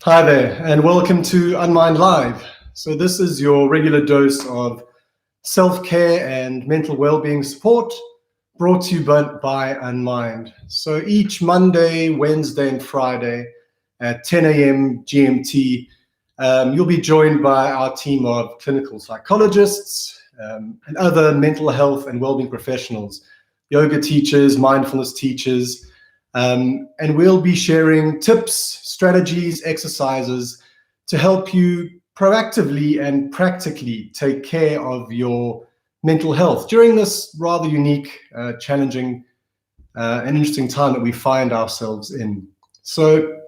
Hi there, and welcome to Unmind Live. So this is your regular dose of self-care and mental well-being support brought to you by Unmind. So each Monday, Wednesday, and Friday at 10 a.m. GMT, you'll be joined by our team of clinical psychologists and other mental health and well-being professionals, yoga teachers, mindfulness teachers, and we'll be sharing tips, strategies, exercises to help you proactively and practically take care of your mental health during this rather unique, challenging, and interesting time that we find ourselves in. So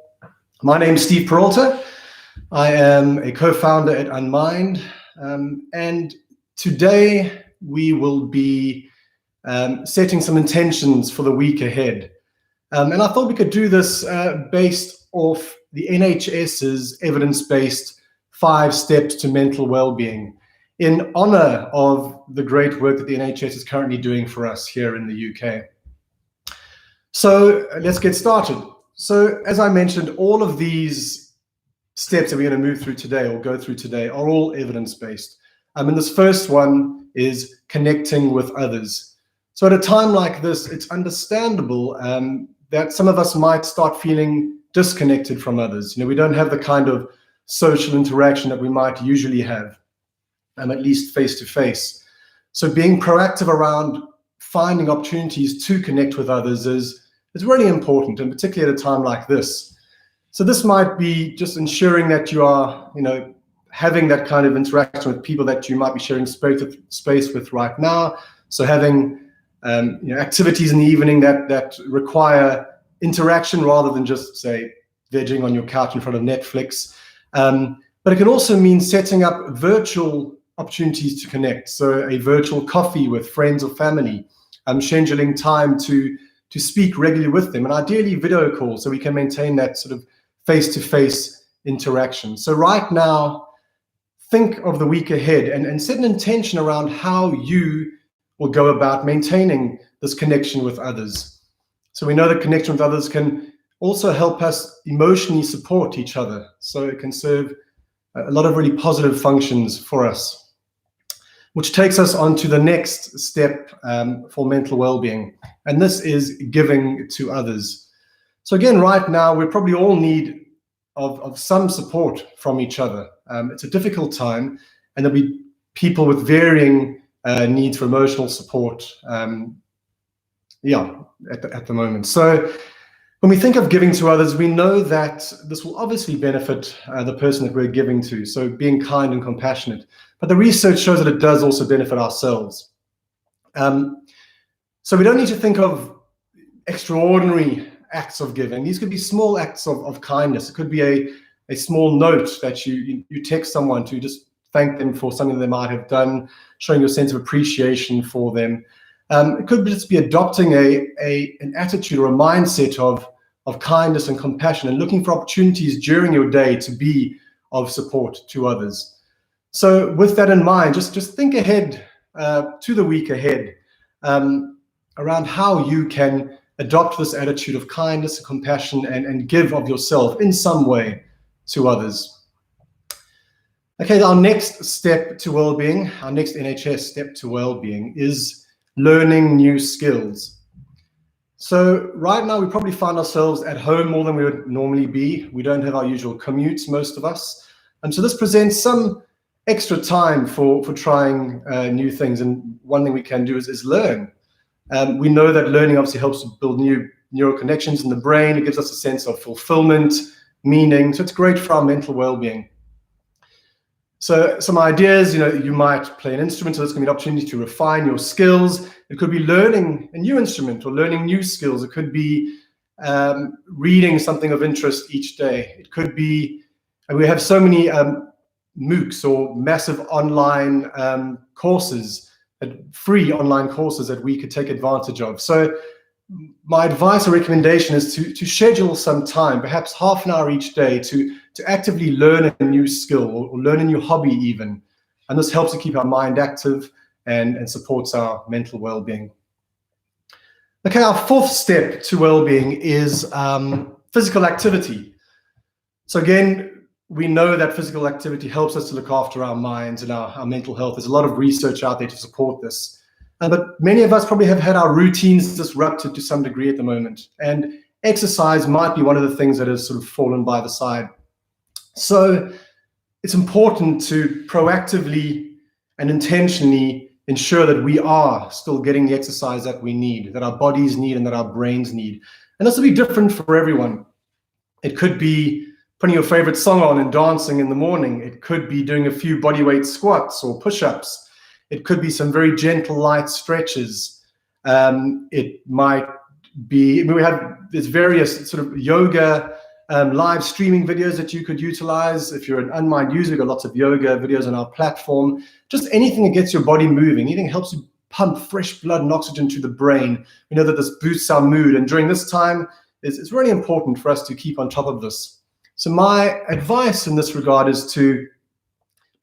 my name is Steve Peralta. I am a co-founder at Unmind, and today we will be setting some intentions for the week ahead. And I thought we could do this based off the NHS's evidence-based 5 steps to mental well-being in honor of the great work that the NHS is currently doing for us here in the UK. So let's get started. So as I mentioned, all of these steps that we're going to move through today or go through today are all evidence-based. And this first one is connecting with others. So at a time like this, it's understandable that some of us might start feeling disconnected from others. We don't have the kind of social interaction that we might usually have, at least face-to-face. So being proactive around finding opportunities to connect with others is really important, and particularly at a time like this. So this might be just ensuring that you are, having that kind of interaction with people that you might be sharing space with right now. So having activities in the evening that require interaction rather than just, say, vegging on your couch in front of Netflix. But it can also mean setting up virtual opportunities to connect. So a virtual coffee with friends or family, scheduling time to speak regularly with them, and ideally video calls so we can maintain that sort of face-to-face interaction. So right now, think of the week ahead and set an intention around how you will go about maintaining this connection with others. So we know that connection with others can also help us emotionally support each other. So it can serve a lot of really positive functions for us, which takes us on to the next step for mental well-being. And this is giving to others. So again, right now, we probably all need of some support from each other. It's a difficult time, and there'll be people with varying needs for emotional support, at the moment. So when we think of giving to others, we know that this will obviously benefit the person that we're giving to, so being kind and compassionate. But the research shows that it does also benefit ourselves. So we don't need to think of extraordinary acts of giving. These could be small acts of kindness. It could be a small note that you text someone to just thank them for something they might have done, showing your sense of appreciation for them. It could just be adopting an attitude or a mindset of kindness and compassion and looking for opportunities during your day to be of support to others. So with that in mind, just think ahead to the week ahead around how you can adopt this attitude of kindness and compassion and give of yourself in some way to others. Okay, our next step to well-being, our next NHS step to well-being is learning new skills. So right now we probably find ourselves at home more than we would normally be. We don't have our usual commutes, most of us. And so this presents some extra time for trying new things. And one thing we can do is learn. We know that learning obviously helps to build new neural connections in the brain. It gives us a sense of fulfillment, meaning. So it's great for our mental well-being. So some ideas, you might play an instrument, so there's going to be an opportunity to refine your skills. It could be learning a new instrument or learning new skills. It could be reading something of interest each day. It could be, and we have so many MOOCs or massive online courses, free online courses that we could take advantage of. So my advice or recommendation is to schedule some time, perhaps half an hour each day, to actively learn a new skill or learn a new hobby even. And this helps to keep our mind active and supports our mental well-being. Okay, our fourth step to well-being is physical activity. So again, we know that physical activity helps us to look after our minds and our mental health. There's a lot of research out there to support this. But many of us probably have had our routines disrupted to some degree at the moment. And exercise might be one of the things that has sort of fallen by the side. So it's important to proactively and intentionally ensure that we are still getting the exercise that we need, that our bodies need, and that our brains need. And this will be different for everyone. It could be putting your favorite song on and dancing in the morning. It could be doing a few bodyweight squats or push-ups. It could be some very gentle, light stretches. It might be, there's various sort of yoga live streaming videos that you could utilize. If you're an Unmind user, we've got lots of yoga videos on our platform. Just anything that gets your body moving, anything that helps you pump fresh blood and oxygen to the brain. We know that this boosts our mood, and during this time, it's really important for us to keep on top of this. So my advice in this regard is to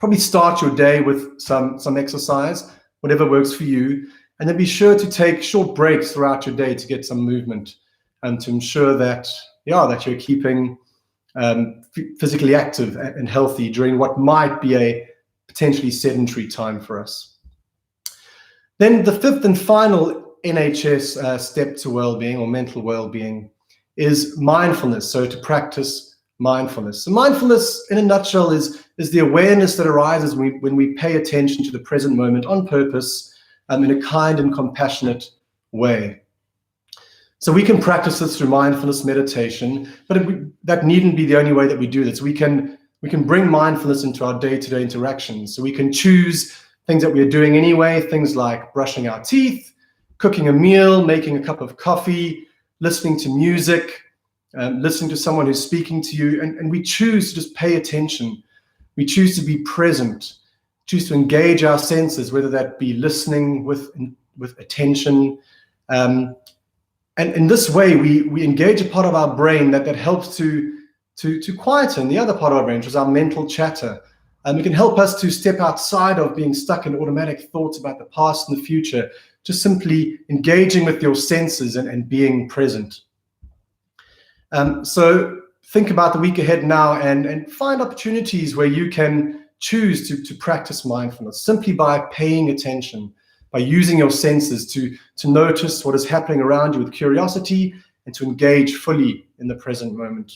probably start your day with some exercise, whatever works for you, and then be sure to take short breaks throughout your day to get some movement and to ensure that you're keeping physically active and healthy during what might be a potentially sedentary time for us. Then the fifth and final NHS step to well-being or mental well-being is mindfulness. So to practice mindfulness. So mindfulness, in a nutshell, is the awareness that arises when we pay attention to the present moment on purpose, in a kind and compassionate way. So we can practice this through mindfulness meditation, but that needn't be the only way that we do this. We can bring mindfulness into our day-to-day interactions. So we can choose things that we're doing anyway, things like brushing our teeth, cooking a meal, making a cup of coffee, listening to music, listening to someone who's speaking to you, and we choose to just pay attention. We choose to be present, choose to engage our senses, whether that be listening with attention. And in this way, we engage a part of our brain that helps to quieten the other part of our brain, which is our mental chatter. And it can help us to step outside of being stuck in automatic thoughts about the past and the future, just simply engaging with your senses and being present. So think about the week ahead now and find opportunities where you can choose to practice mindfulness simply by paying attention, by using your senses to notice what is happening around you with curiosity and to engage fully in the present moment.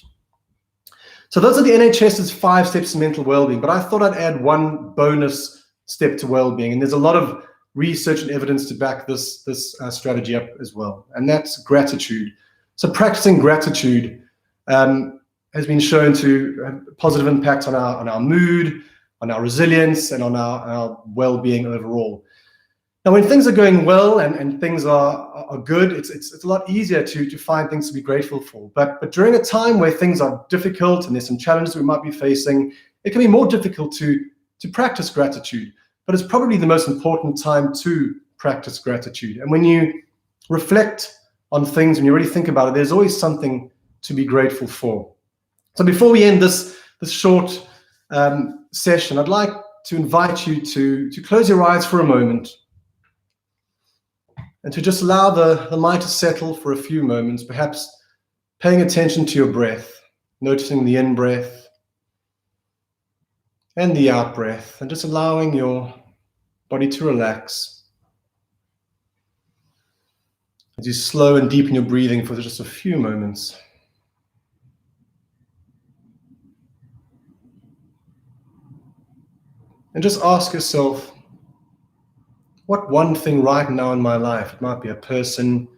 So those are the NHS's 5 steps to mental well-being, but I thought I'd add one bonus step to well-being, and there's a lot of research and evidence to back this strategy up as well, and that's gratitude. So practicing gratitude has been shown to have a positive impact on our mood, on our resilience, and on our well-being overall. Now, when things are going well and things are good, it's a lot easier to find things to be grateful for. But during a time where things are difficult and there's some challenges we might be facing, it can be more difficult to practice gratitude. But it's probably the most important time to practice gratitude. And when you reflect on things, when you really think about it, there's always something to be grateful for. So before we end this short session, I'd like to invite you to close your eyes for a moment and to just allow the mind to settle for a few moments, perhaps paying attention to your breath, noticing the in-breath and the out-breath, and just allowing your body to relax as you slow and deepen your breathing for just a few moments. And just ask yourself, what one thing right now in my life, it might be a person,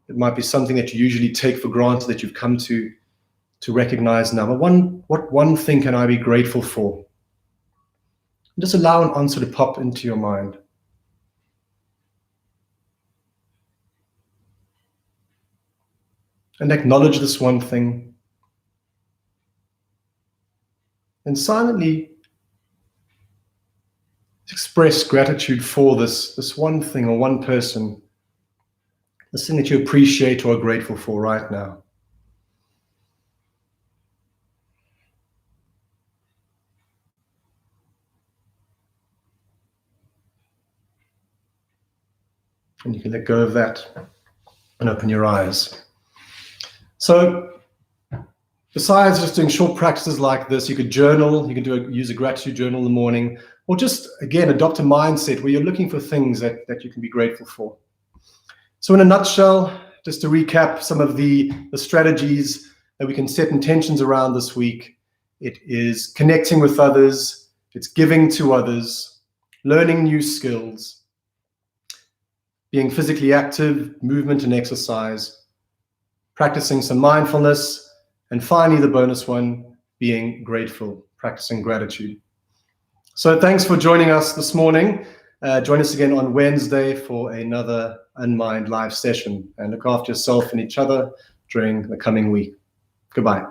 it might be something that you usually take for granted that you've come to recognize now, but what one thing can I be grateful for? And just allow an answer to pop into your mind. And acknowledge this one thing. And silently express gratitude for this one thing or one person, this thing that you appreciate or are grateful for right now. And you can let go of that and open your eyes. So Besides just doing short practices like this, you could journal, you can use a gratitude journal in the morning, or just, again, adopt a mindset where you're looking for things that you can be grateful for. So in a nutshell, just to recap some of the strategies that we can set intentions around this week, it is connecting with others, it's giving to others, learning new skills, being physically active, movement and exercise, practicing some mindfulness, and finally the bonus one, being grateful, practicing gratitude. So thanks for joining us this morning. Join us again on Wednesday for another Unmind live session, and look after yourself and each other during the coming week. Goodbye.